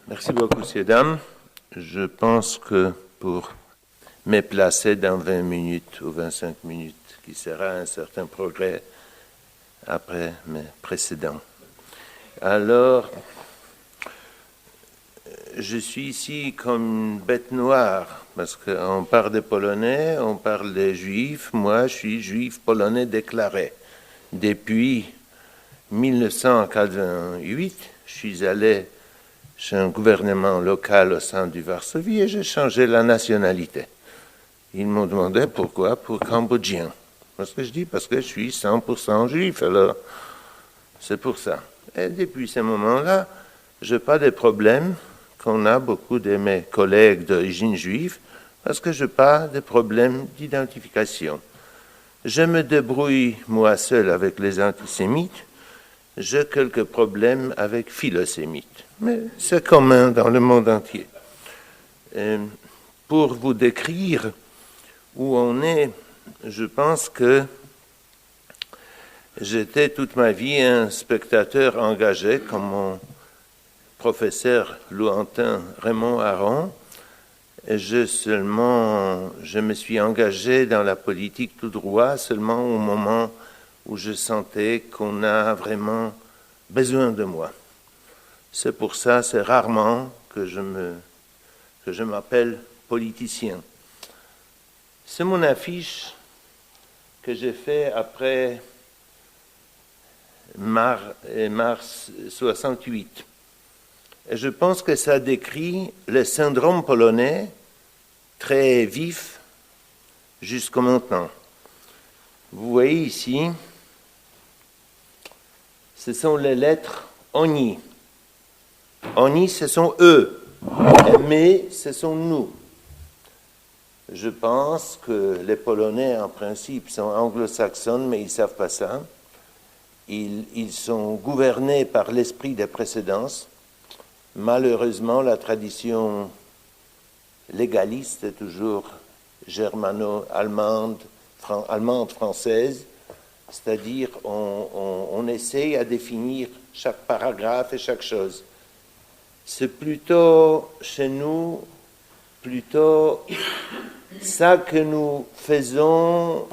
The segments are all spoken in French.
Merci beaucoup, messieurs, dames. Je pense que pour me placer dans 20 minutes ou 25 minutes, qui sera un certain progrès après mes précédents. Alors, je suis ici comme une bête noire, parce qu'on parle des Polonais, on parle des Juifs. Moi, je suis juif polonais déclaré. Depuis 1988, je suis allé chez un gouvernement local au sein du Varsovie et j'ai changé la nationalité. Ils m'ont demandé pourquoi, pour cambodgien. Parce que je dis, parce que je suis 100% juif, alors c'est pour ça. Et depuis ce moment-là, je n'ai pas de problème qu'on a beaucoup de mes collègues d'origine juive, parce que je n'ai pas de problème d'identification. Je me débrouille moi seul avec les antisémites, j'ai quelques problèmes avec philosémites, mais c'est commun dans le monde entier. Pour vous décrire où on est, je pense que j'étais toute ma vie un spectateur engagé, comme mon professeur lointain Raymond Aron. Je me suis engagé dans la politique tout droit seulement au moment où je sentais qu'on a vraiment besoin de moi. C'est pour ça, c'est rarement que je m'appelle politicien. C'est mon affiche que j'ai fait après mars 68. Et je pense que ça décrit le syndrome polonais très vif jusqu'à maintenant. Vous voyez ici, ce sont les lettres oni. Oni, ce sont eux, mais ce sont nous. Je pense que les Polonais, en principe, sont anglo-saxons, mais ils ne savent pas ça. Ils sont gouvernés par l'esprit des précédences. Malheureusement, la tradition légaliste est toujours germano-allemande, allemande-française, c'est-à-dire on essaye à définir chaque paragraphe et chaque chose. C'est plutôt, chez nous, plutôt ça que nous faisons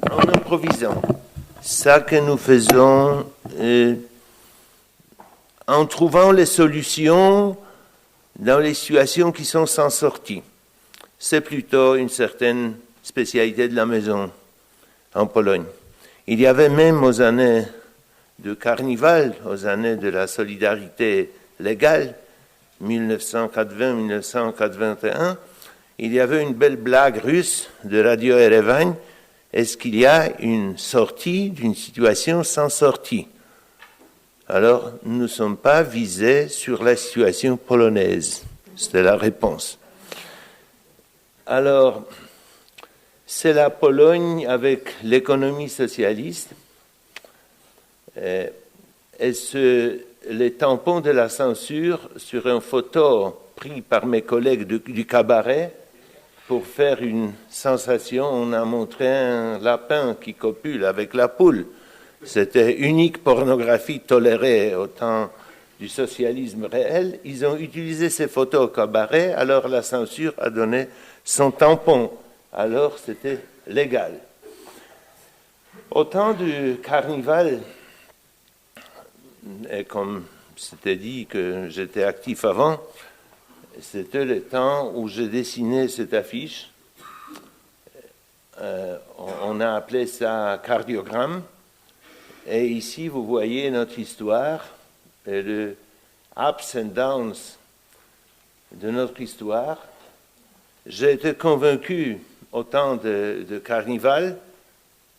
en improvisant, ça que nous faisons en trouvant les solutions dans les situations qui sont sans sortie. C'est plutôt une certaine spécialité de la maison en Pologne. Il y avait même aux années de Carnival, aux années de la solidarité légale, 1980-1981, il y avait une belle blague russe de Radio Erevan. Est-ce qu'il y a une sortie d'une situation sans sortie? Alors, nous ne sommes pas visés sur la situation polonaise. C'était la réponse. Alors, c'est la Pologne avec l'économie socialiste. Et les tampons de la censure sur une photo prise par mes collègues du cabaret pour faire une sensation. On a montré un lapin qui copule avec la poule. C'était unique pornographie tolérée au temps du socialisme réel. Ils ont utilisé ces photos au cabaret, alors la censure a donné son tampon. Alors c'était légal. Au temps du carnaval, et comme c'était dit que j'étais actif avant, c'était le temps où j'ai dessiné cette affiche. On a appelé ça cardiogramme. Et ici, vous voyez notre histoire et le ups and downs de notre histoire. J'ai été convaincu au temps de Carnival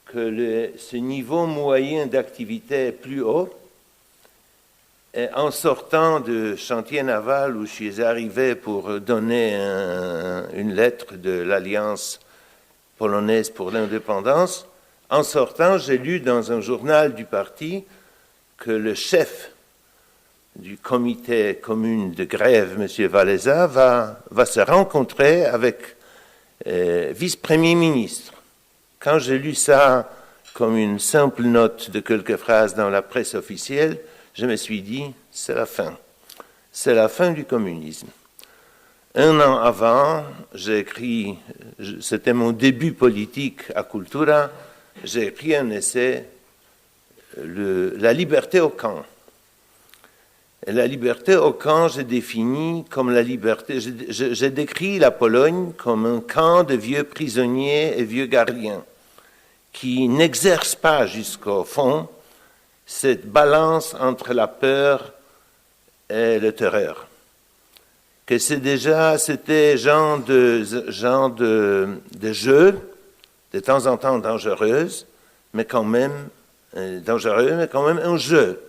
que ce niveau moyen d'activité est plus haut. Et en sortant de chantier naval où je suis arrivé pour donner une lettre de l'Alliance polonaise pour l'indépendance, en sortant, j'ai lu dans un journal du parti que le chef du comité commun de grève, M. Wałęsa, va se rencontrer avec vice-premier ministre. Quand j'ai lu ça comme une simple note de quelques phrases dans la presse officielle, je me suis dit, c'est la fin. c'est la fin du communisme. Un an avant, j'ai écrit, c'était mon début politique à Cultura, j'ai écrit un essai, La liberté au camp. Et la liberté au camp, j'ai défini comme la liberté, j'ai décrit la Pologne comme un camp de vieux prisonniers et vieux gardiens qui n'exercent pas jusqu'au fond cette balance entre la peur et le terreur. Que c'était genre de jeu, de temps en temps dangereux, mais quand même un jeu.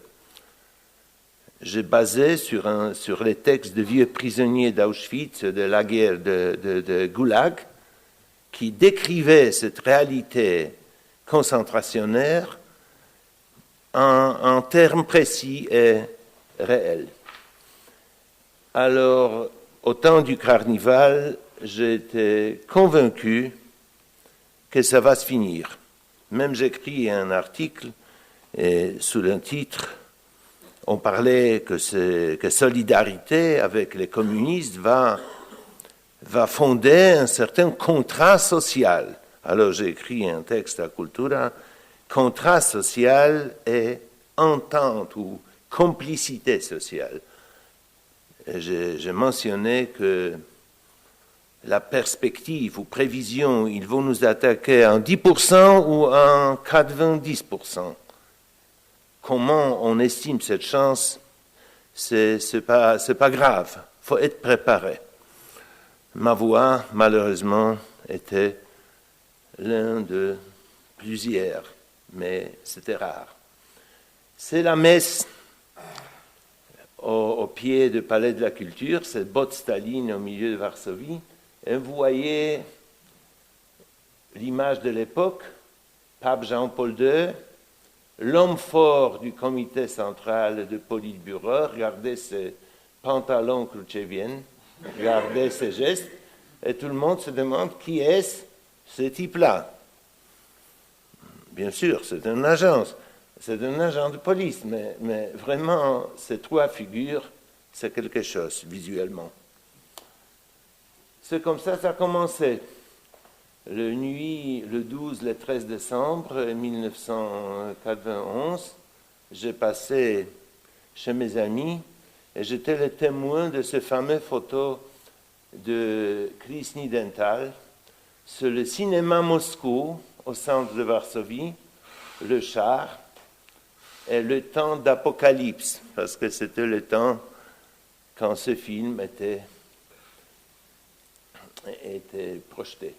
J'ai basé sur les textes de vieux prisonniers d'Auschwitz, de la guerre de Goulag, qui décrivaient cette réalité concentrationnaire en termes précis et réels. Alors, au temps du carnaval, j'étais convaincu que ça va se finir. Même j'écris un article et sous un titre, on parlait que solidarité avec les communistes va fonder un certain contrat social. Alors j'ai écrit un texte à Cultura, contrat social et entente ou complicité sociale. J'ai mentionné que la perspective ou prévision, ils vont nous attaquer en 10% ou en 90%. Comment on estime cette chance, c'est pas grave. Il faut être préparé. Ma voix, malheureusement, était l'un de plusieurs, mais c'était rare. C'est la messe au pied du Palais de la Culture, cette botte Staline au milieu de Varsovie, et vous voyez l'image de l'époque, pape Jean-Paul II, l'homme fort du comité central de Politburo, regardez ses pantalons Khrouchtcheviens, regardez ses gestes, et tout le monde se demande qui est ce type-là. Bien sûr, c'est un agent de police, mais vraiment, ces trois figures, c'est quelque chose visuellement. C'est comme ça a commencé. Le 12, le 13 décembre 1991, j'ai passé chez mes amis et j'étais le témoin de ces fameuses photos de Chris Nidenthal sur le cinéma Moscou, au centre de Varsovie, le char, et le temps d'apocalypse, parce que c'était le temps quand ce film était projeté.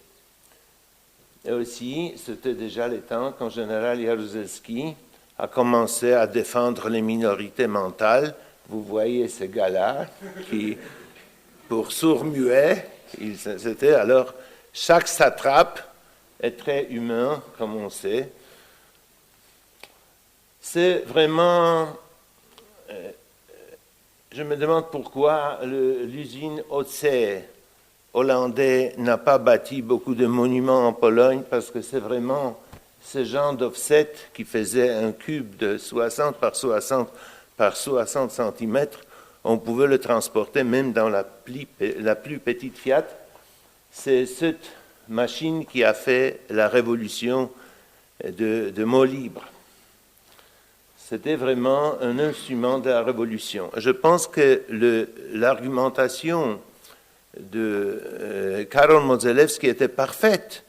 Et aussi, c'était déjà le temps quand le général Jaruzelski a commencé à défendre les minorités mentales. Vous voyez ces gars-là qui, pour sourds-muets, c'était alors, chaque satrape est très humain, comme on sait. C'est vraiment... je me demande pourquoi l'usine Océ hollandais n'a pas bâti beaucoup de monuments en Pologne, parce que c'est vraiment ce genre d'offset qui faisait un cube de 60 par 60 par 60 cm. On pouvait le transporter même dans la plus petite Fiat. C'est cette machine qui a fait la révolution de mots libres. C'était vraiment un instrument de la révolution. Je pense que l'argumentation de Karol Modzelewski était parfaite.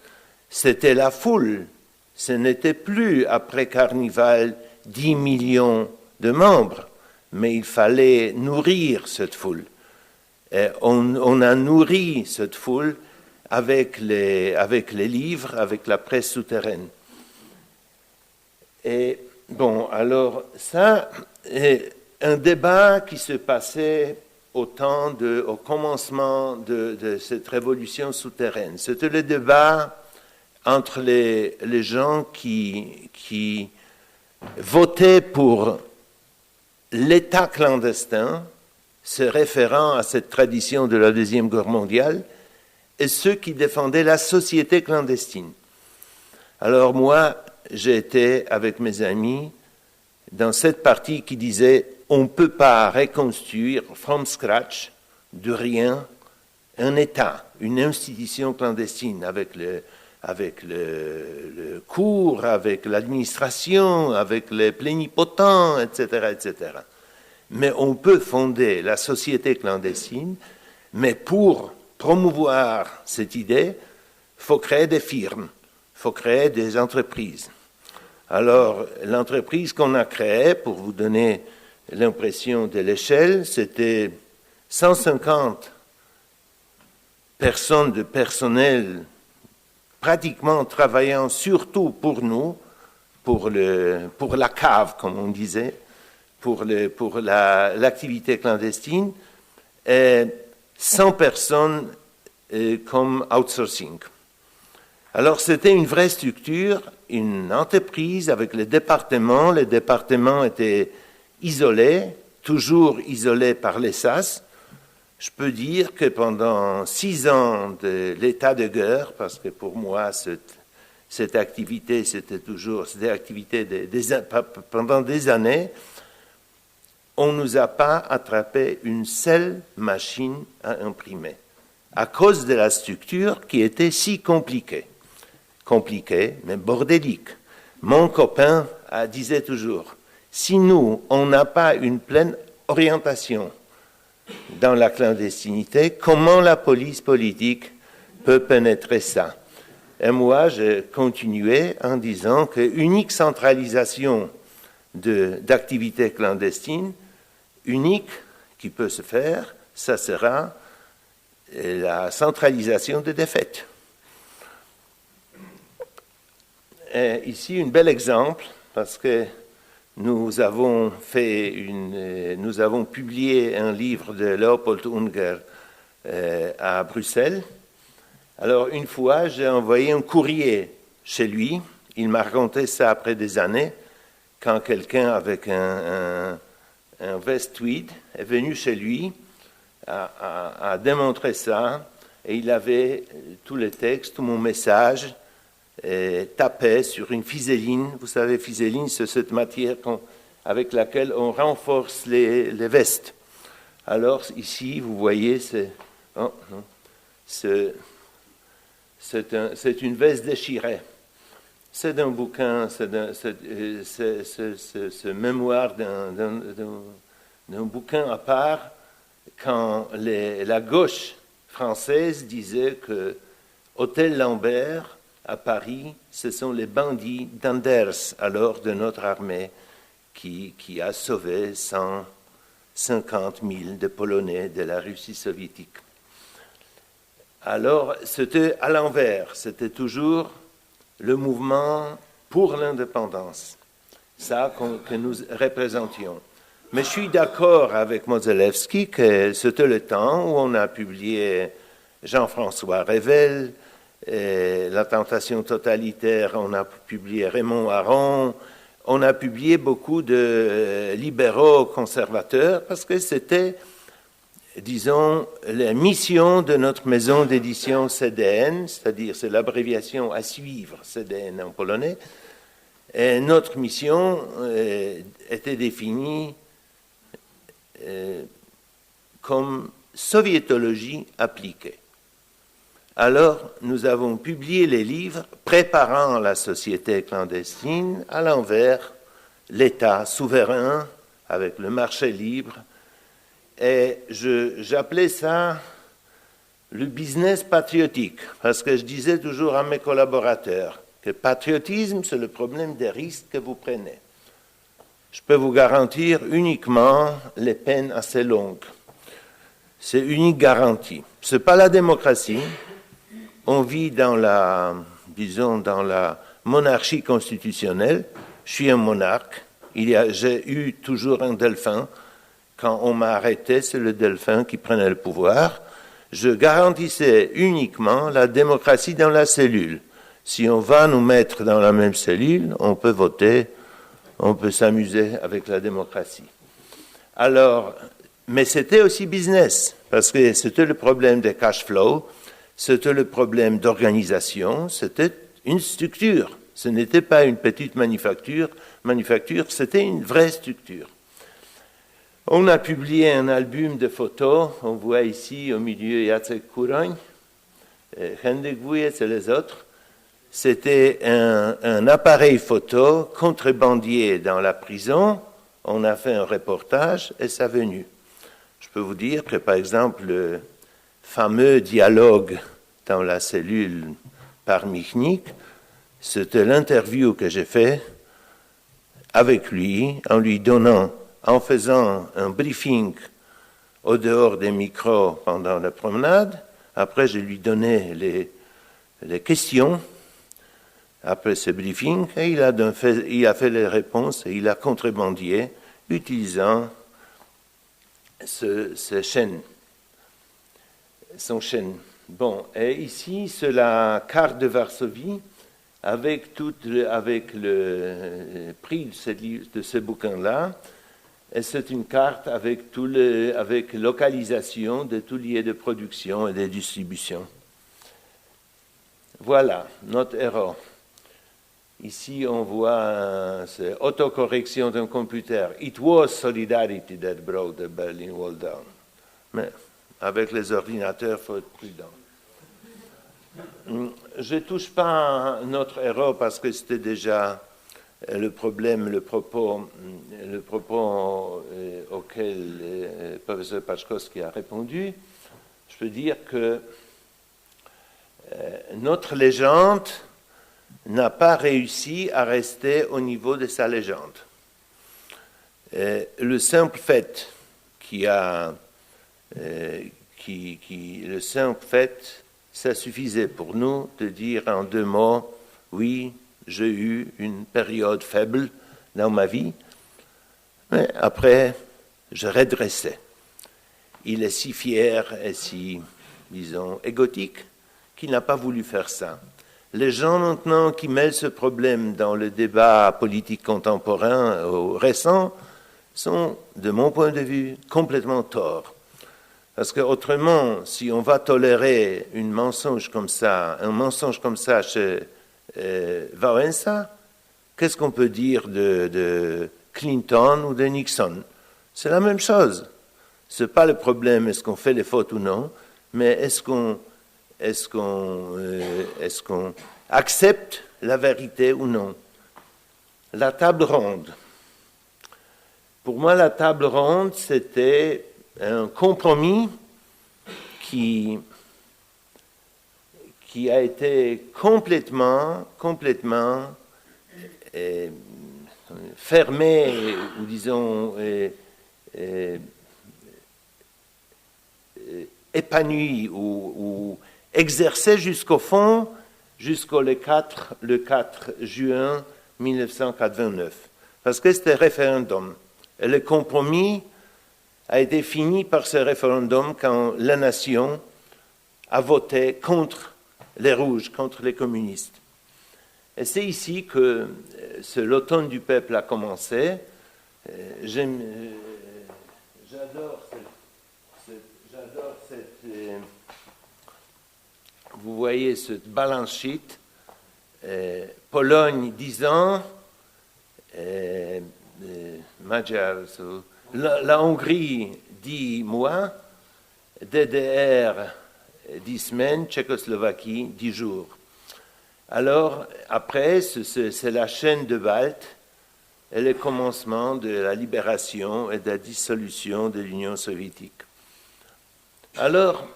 C'était la foule. Ce n'était plus, après Carnival, 10 millions de membres, mais il fallait nourrir cette foule. Et on a nourri cette foule avec les livres, avec la presse souterraine. Et bon, alors ça, est un débat qui se passait au commencement de cette révolution souterraine. C'était le débat entre les gens qui votaient pour l'État clandestin, se référant à cette tradition de la Deuxième Guerre mondiale, et ceux qui défendaient la société clandestine. Alors moi, j'ai été avec mes amis dans cette partie qui disait « on ne peut pas reconstruire from scratch, de rien, un État, une institution clandestine avec le cours, avec l'administration, avec les plénipotents, etc., etc. Mais on peut fonder la société clandestine, mais pour promouvoir cette idée, il faut créer des firmes, il faut créer des entreprises. Alors, l'entreprise qu'on a créée, pour vous donner l'impression de l'échelle, c'était 150 personnes de personnel pratiquement travaillant surtout pour nous, pour la cave, comme on disait, pour l'activité clandestine, et 100 personnes comme outsourcing. Alors c'était une vraie structure, une entreprise avec les départements. Les départements étaient isolés, toujours isolés par les SAS. Je peux dire que pendant 6 ans de l'état de guerre, parce que pour moi cette activité c'était activité pendant des années, on ne nous a pas attrapé une seule machine à imprimer, à cause de la structure qui était si compliquée. Compliquée, mais bordélique. Mon copain disait toujours, si nous, on n'a pas une pleine orientation dans la clandestinité, comment la police politique peut pénétrer ça? Et moi, je continuais en disant qu'unique centralisation d'activités clandestines, unique qui peut se faire, ça sera la centralisation des défaites. Et ici, un bel exemple, parce que nous avons publié un livre de Leopold Unger à Bruxelles. Alors, une fois, j'ai envoyé un courrier chez lui. Il m'a raconté ça après des années, quand quelqu'un avec un veste tweed est venu chez lui à démontrer ça, et il avait tous les textes, tout mon message, tapé sur une fiseline. Vous savez, fiseline, c'est cette matière avec laquelle on renforce les vestes. Alors ici, vous voyez, c'est une veste déchirée. C'est un bouquin, ce mémoire d'un bouquin à part, quand la gauche française disait que Hôtel Lambert à Paris, ce sont les bandits d'Anders, alors de notre armée, qui a sauvé 150 000 de Polonais de la Russie soviétique. Alors, c'était à l'envers, c'était toujours le mouvement pour l'indépendance, ça que nous représentions. Mais je suis d'accord avec Modzelewski que c'était le temps où on a publié Jean-François Revel, La tentation totalitaire, on a publié Raymond Aron, on a publié beaucoup de libéraux conservateurs parce que c'était, disons, la mission de notre maison d'édition CDN, c'est-à-dire c'est l'abréviation à suivre, CDN en polonais, et notre mission était définie comme soviétologie appliquée. Alors, nous avons publié les livres préparant la société clandestine à l'envers, l'État souverain avec le marché libre. Et j'appelais ça le business patriotique, parce que je disais toujours à mes collaborateurs que patriotisme, c'est le problème des risques que vous prenez. Je peux vous garantir uniquement les peines assez longues. C'est unique garantie. Ce n'est pas la démocratie. On vit dans la monarchie constitutionnelle. Je suis un monarque. J'ai eu toujours un dauphin. Quand on m'a arrêté, c'est le dauphin qui prenait le pouvoir. Je garantissais uniquement la démocratie dans la cellule. Si on va nous mettre dans la même cellule, on peut voter, on peut s'amuser avec la démocratie. Alors, mais c'était aussi business, parce que c'était le problème des cash flow, c'était le problème d'organisation, c'était une structure. Ce n'était pas une petite manufacture, c'était une vraie structure. On a publié un album de photos, on voit ici au milieu Jacek Kuroń, Hendrik Wujec et les autres. C'était un appareil photo contrebandier dans la prison. On a fait un reportage et ça venu. Je peux vous dire que, par exemple, le fameux dialogue dans la cellule par Michnik, c'était l'interview que j'ai fait avec lui, en faisant un briefing au dehors des micros pendant la promenade. Après, je lui donnais les questions après ce briefing, et il a fait les réponses et il a contrebandié utilisant son chaîne. Bon, et ici, c'est la carte de Varsovie avec le prix de ce bouquin-là. Et c'est une carte avec localisation de tous lieux de production et de distribution. Voilà, notre héros. Ici, on voit autocorrection d'un computer. It was Solidarity that brought the Berlin Wall down. Mais avec les ordinateurs, il faut être prudent. Je ne touche pas notre héros parce que c'était déjà le propos auquel le professeur Paszkowski a répondu. Je peux dire que notre légende n'a pas réussi à rester au niveau de sa légende. Le simple fait ça suffisait pour nous de dire en 2 mots, oui, j'ai eu une période faible dans ma vie, mais après, je redressais. Il est si fier et si, disons, égotique qu'il n'a pas voulu faire ça. Les gens maintenant qui mêlent ce problème dans le débat politique contemporain ou récent sont, de mon point de vue, complètement torts. Parce qu'autrement, si on va tolérer un mensonge comme ça chez Wałęsa, qu'est-ce qu'on peut dire de Clinton ou de Nixon? C'est la même chose. Ce n'est pas le problème, est-ce qu'on fait les fautes ou non, mais est-ce qu'on accepte la vérité ou non? La table ronde. Pour moi, la table ronde, c'était un compromis qui a été complètement fermé, ou disons épanoui ou exercé jusqu'au fond, jusqu'au le 4 juin 1989. Parce que c'était référendum. Et le compromis a été fini par ce référendum quand la nation a voté contre les rouges, contre les communistes. Et c'est ici que l'automne du peuple a commencé. J'adore cette vous voyez cette balance sheet. Pologne 10 ans, la Hongrie 10 mois, DDR 10 semaines, Tchécoslovaquie 10 jours. Alors, après, c'est la chaîne de Balte et le commencement de la libération et de la dissolution de l'Union soviétique. Alors,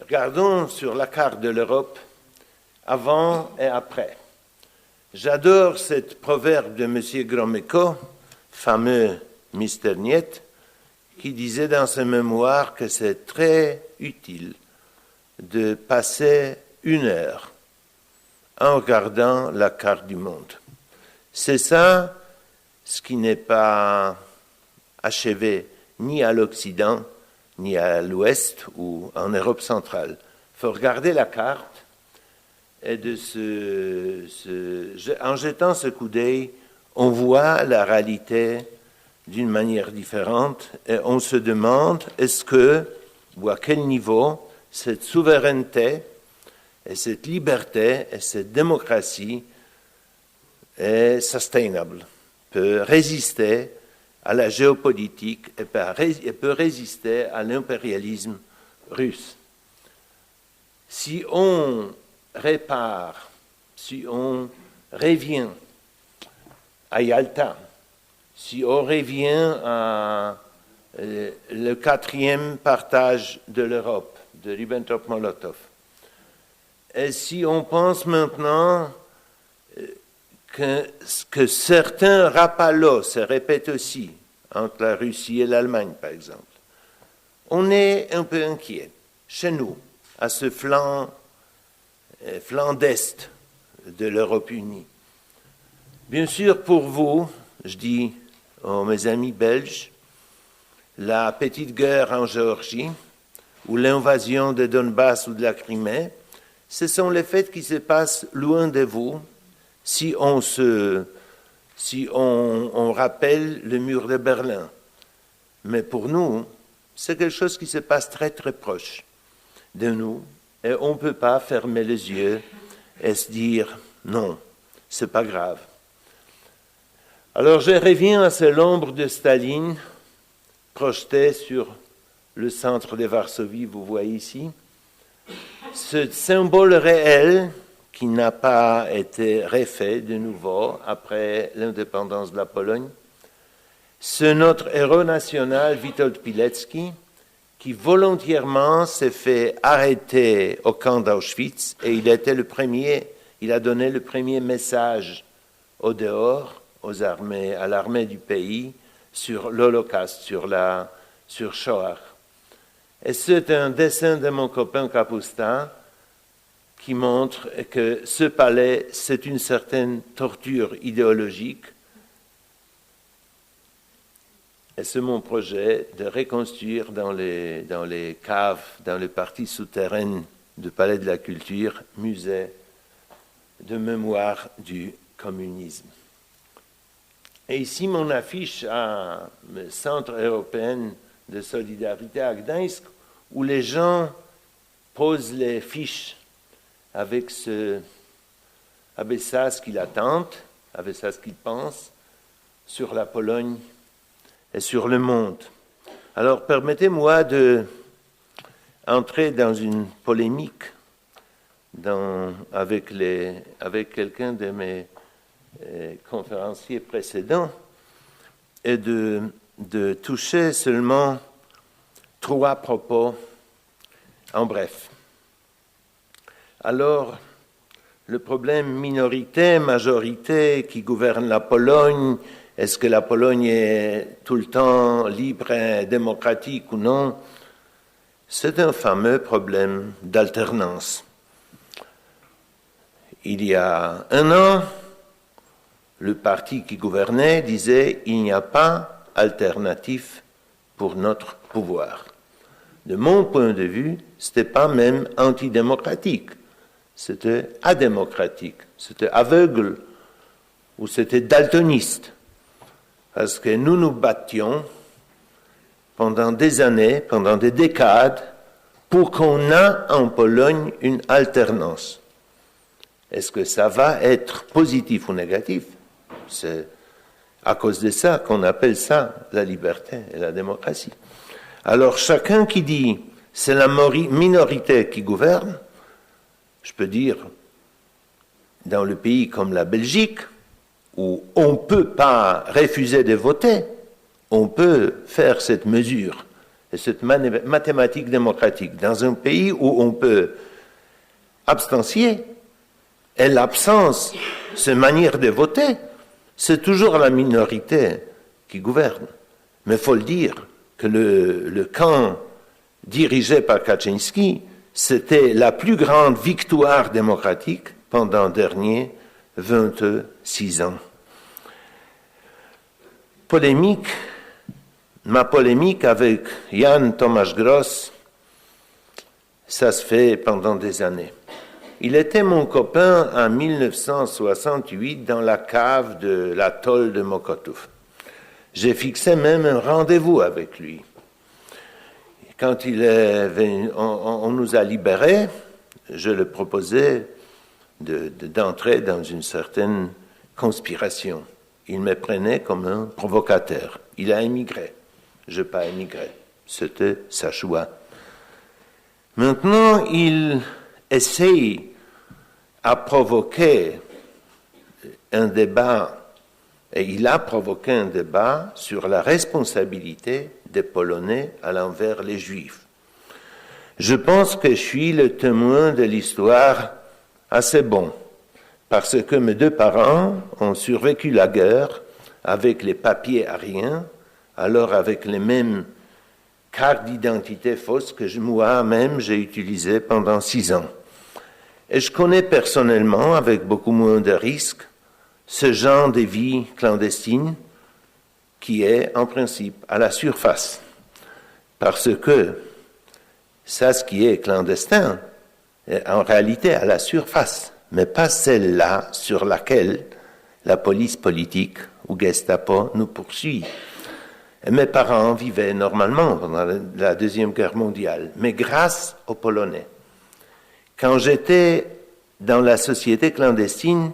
regardons sur la carte de l'Europe avant et après. J'adore cette proverbe de M. Gromyko, fameux Mister Niet, qui disait dans ses mémoires que c'est très utile de passer 1 heure en regardant la carte du monde. C'est ça ce qui n'est pas achevé ni à l'Occident, ni à l'Ouest ou en Europe centrale. Il faut regarder la carte et en jetant ce coup d'œil, on voit la réalité d'une manière différente et on se demande est-ce que, ou à quel niveau, cette souveraineté Et cette liberté et cette démocratie est sustainable, peut résister à la géopolitique et peut résister à l'impérialisme russe. Si on répare, si on revient à Yalta, si on revient à le quatrième partage de l'Europe, de Ribbentrop-Molotov, et si on pense maintenant que certains rappalos se répètent aussi, entre la Russie et l'Allemagne par exemple, on est un peu inquiet, chez nous, à ce flanc d'Est de l'Europe unie. Bien sûr, pour vous, je dis aux mes amis belges, la petite guerre en Géorgie ou l'invasion de Donbass ou de la Crimée, ce sont les faits qui se passent loin de vous si on rappelle le mur de Berlin. Mais pour nous, c'est quelque chose qui se passe très très proche de nous et on ne peut pas fermer les yeux et se dire non, c'est pas grave. Alors je reviens à l'ombre de Staline projetée sur le centre de Varsovie, vous voyez ici. Ce symbole réel qui n'a pas été refait de nouveau après l'indépendance de la Pologne, c'est notre héros national Witold Pilecki qui volontairement s'est fait arrêter au camp d'Auschwitz et il a donné le premier message au dehors, à l'armée du pays, sur l'Holocauste, sur Shoah. Et c'est un dessin de mon copain Kapustin qui montre que ce palais, c'est une certaine torture idéologique. Et c'est mon projet de reconstruire dans les caves, dans les parties souterraines du Palais de la Culture, musée de mémoire du communisme. Et ici, mon affiche à le Centre européen de solidarité à Gdańsk, où les gens posent les fiches avec ça, ce qu'ils attendent, avec ça, ce qu'ils pensent, sur la Pologne et sur le monde. Alors, permettez-moi d'entrer dans une polémique avec quelqu'un de mes conférenciers précédents et de toucher seulement 3 propos en bref. Alors, le problème minorité-majorité qui gouverne la Pologne, est-ce que la Pologne est tout le temps libre et démocratique ou non? C'est un fameux problème d'alternance. Il y a 1 an, le parti qui gouvernait disait « il n'y a pas alternative pour notre pouvoir ». De mon point de vue, ce n'était pas même antidémocratique, c'était adémocratique, c'était aveugle ou c'était daltoniste. Parce que nous nous battions pendant des années, pendant des décades, pour qu'on ait en Pologne une alternance. Est-ce que ça va être positif ou négatif? C'est à cause de ça qu'on appelle ça la liberté et la démocratie. Alors chacun qui dit c'est la minorité qui gouverne, je peux dire, dans le pays comme la Belgique, où on ne peut pas refuser de voter, on peut faire cette mesure et cette mathématique démocratique dans un pays où on peut abstancier et l'absence, cette manière de voter, c'est toujours la minorité qui gouverne. Mais il faut le dire que le camp dirigé par Kaczynski, c'était la plus grande victoire démocratique pendant les derniers 26 ans. Ma polémique avec Jan Tomasz Gross, ça se fait pendant des années. Il était mon copain en 1968 dans la cave de l'atoll de Mokotów. J'ai fixé même un rendez-vous avec lui. Quand il est venu, on nous a libérés, je le proposais d'entrer dans une certaine conspiration. Il me prenait comme un provocateur. Il a émigré. Je n'ai pas émigré. C'était sa choix. Maintenant, il essaye à provoquer un débat, et il a provoqué un débat sur la responsabilité des Polonais à l'envers les Juifs. Je pense que je suis le témoin de l'histoire assez bon, parce que mes deux parents ont survécu la guerre avec les papiers ariens, alors avec les mêmes cartes d'identité fausses que moi-même j'ai utilisées pendant 6 ans. Et je connais personnellement, avec beaucoup moins de risques, ce genre de vie clandestine qui est en principe à la surface. Parce que ça, ce qui est clandestin, est en réalité à la surface, mais pas celle-là sur laquelle la police politique ou Gestapo nous poursuit. Et mes parents vivaient normalement pendant la Deuxième Guerre mondiale, mais grâce aux Polonais. Quand j'étais dans la société clandestine,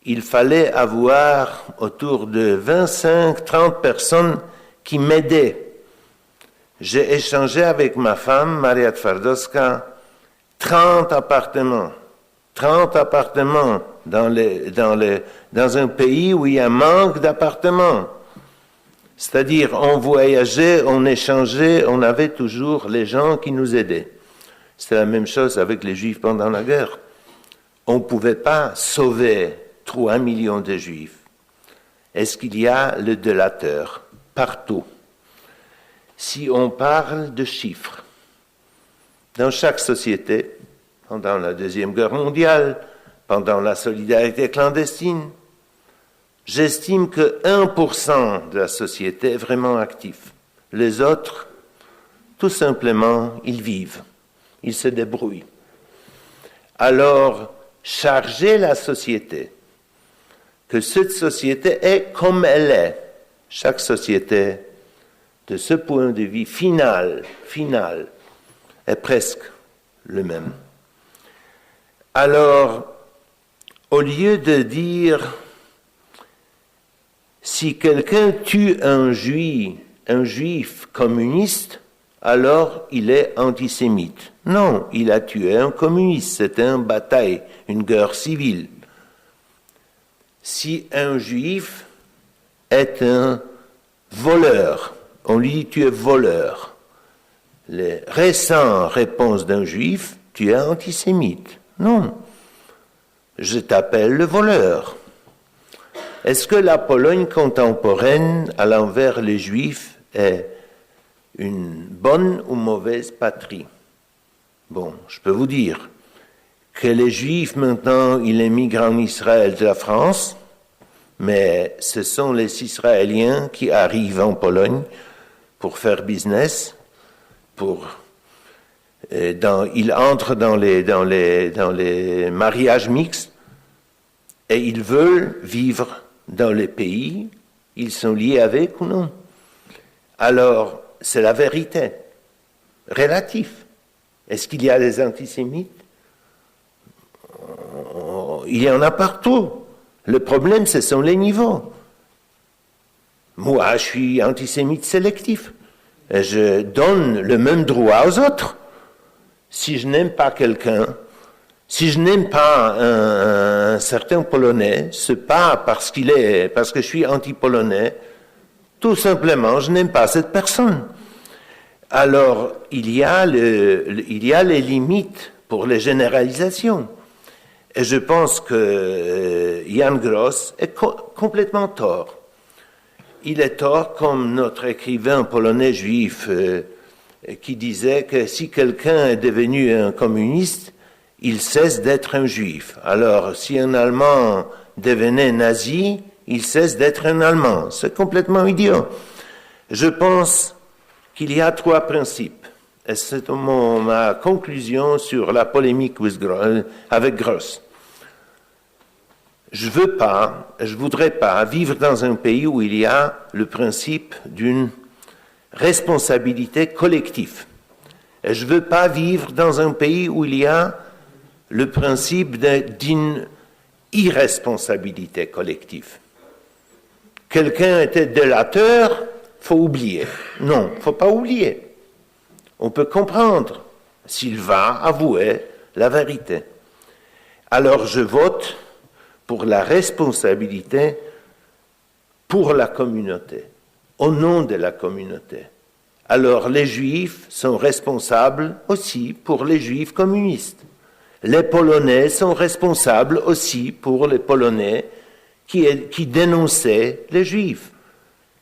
il fallait avoir autour de 25-30 personnes qui m'aidaient. J'ai échangé avec ma femme, Maria Twardowska, 30 appartements dans un pays où il y a un manque d'appartements. C'est-à-dire, on voyageait, on échangeait, on avait toujours les gens qui nous aidaient. C'est la même chose avec les Juifs pendant la guerre. On ne pouvait pas sauver 3 millions de Juifs. Est-ce qu'il y a le délateur partout? Si on parle de chiffres, dans chaque société, pendant la Deuxième Guerre mondiale, pendant la solidarité clandestine, j'estime que 1% de la société est vraiment actif. Les autres, tout simplement, ils vivent, ils se débrouillent. Alors, charger la société, que cette société est comme elle est, chaque société, de ce point de vue final, est presque le même. Alors, au lieu de dire, si quelqu'un tue un juif communiste, alors il est antisémite. Non, il a tué un communiste, c'était une bataille, une guerre civile. Si un juif est un voleur, on lui dit tu es voleur. Les récentes réponses d'un juif, tu es antisémite. Non, je t'appelle le voleur. Est-ce que la Pologne contemporaine à l'envers les Juifs est une bonne ou mauvaise patrie? Bon, je peux vous dire que les Juifs maintenant, ils émigrent en Israël de la France, mais ce sont les Israéliens qui arrivent en Pologne pour faire business, ils entrent dans les mariages mixtes et ils veulent vivre dans les pays, ils sont liés avec ou non. Alors, c'est la vérité, relative. Est-ce qu'il y a des antisémites? Il y en a partout. Le problème, ce sont les niveaux. Moi, je suis antisémite sélectif. Et je donne le même droit aux autres. Si je n'aime pas quelqu'un, si je n'aime pas un certain Polonais, c'est pas parce que je suis anti-polonais, tout simplement, je n'aime pas cette personne. Alors, il y a les limites pour les généralisations. Et je pense que Jan Gross est complètement tort. Il est tort comme notre écrivain polonais juif qui disait que si quelqu'un est devenu un communiste, il cesse d'être un juif. Alors, si un Allemand devenait nazi, il cesse d'être un Allemand. C'est complètement idiot. Je pense qu'il y a 3 principes. Et c'est ma conclusion sur la polémique avec Gross. Je voudrais pas vivre dans un pays où il y a le principe d'une responsabilité collective. Et je veux pas vivre dans un pays où il y a le principe d'une irresponsabilité collective. Quelqu'un était délateur, faut oublier. Non, faut pas oublier. On peut comprendre s'il va avouer la vérité. Alors je vote pour la responsabilité pour la communauté, au nom de la communauté. Alors les Juifs sont responsables aussi pour les Juifs communistes. Les Polonais sont responsables aussi pour les Polonais qui dénonçaient les Juifs.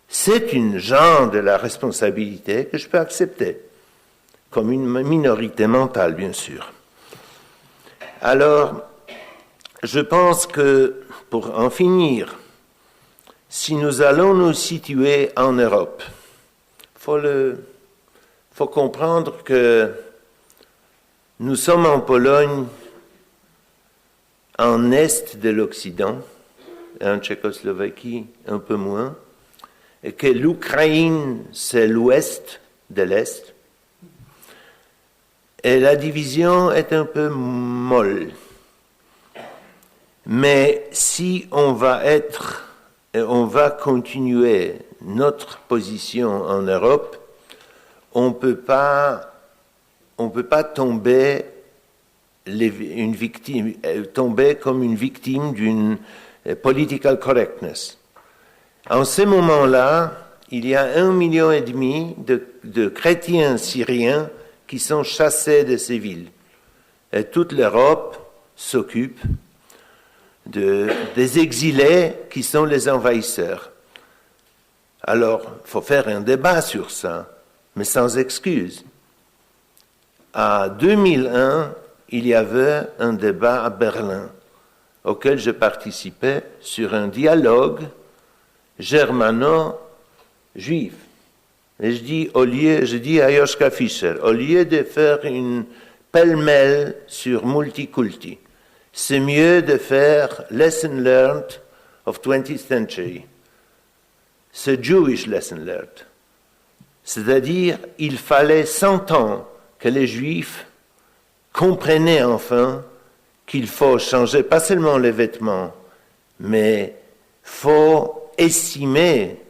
C'est un genre de la responsabilité que je peux accepter, comme une minorité mentale, bien sûr. Alors, je pense que, pour en finir, si nous allons nous situer en Europe, faut comprendre que nous sommes en Pologne, en est de l'Occident, en Tchécoslovaquie un peu moins, et que l'Ukraine, c'est l'ouest de l'Est, et la division est un peu molle. Mais si on va continuer notre position en Europe, on peut pas tomber comme une victime d'une political correctness. En ce moment-là, il y a 1,5 million de chrétiens syriens qui sont chassés de ces villes. Et toute l'Europe s'occupe des exilés qui sont les envahisseurs. Alors, il faut faire un débat sur ça, mais sans excuse. En 2001, il y avait un débat à Berlin, auquel je participais sur un dialogue germano-juif. Et je dis à Joschka Fischer, au lieu de faire une pêle-mêle sur multiculti, c'est mieux de faire lesson learned of 20th century. C'est Jewish lesson learned. C'est-à-dire, il fallait 100 ans que les Juifs comprenaient enfin qu'il faut changer pas seulement les vêtements, mais faut estimer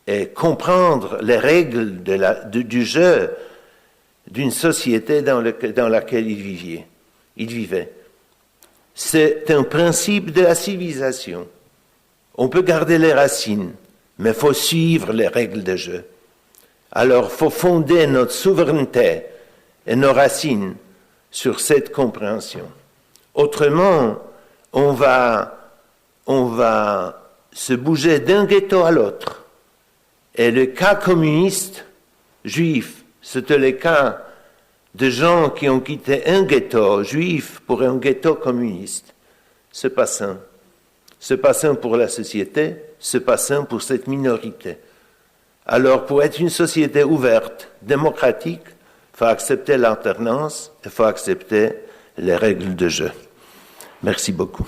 et comprendre les règles du jeu d'une société dans laquelle ils vivaient. C'est un principe de la civilisation. On peut garder les racines, mais il faut suivre les règles de jeu. Alors, il faut fonder notre souveraineté et nos racines sur cette compréhension. Autrement, on va se bouger d'un ghetto à l'autre. Et le cas communiste juif, c'était le cas de gens qui ont quitté un ghetto juif pour un ghetto communiste. C'est pas sain. C'est pas sain pour la société, c'est pas sain pour cette minorité. Alors, pour être une société ouverte, démocratique, il faut accepter l'alternance, il faut accepter les règles de jeu. Merci beaucoup.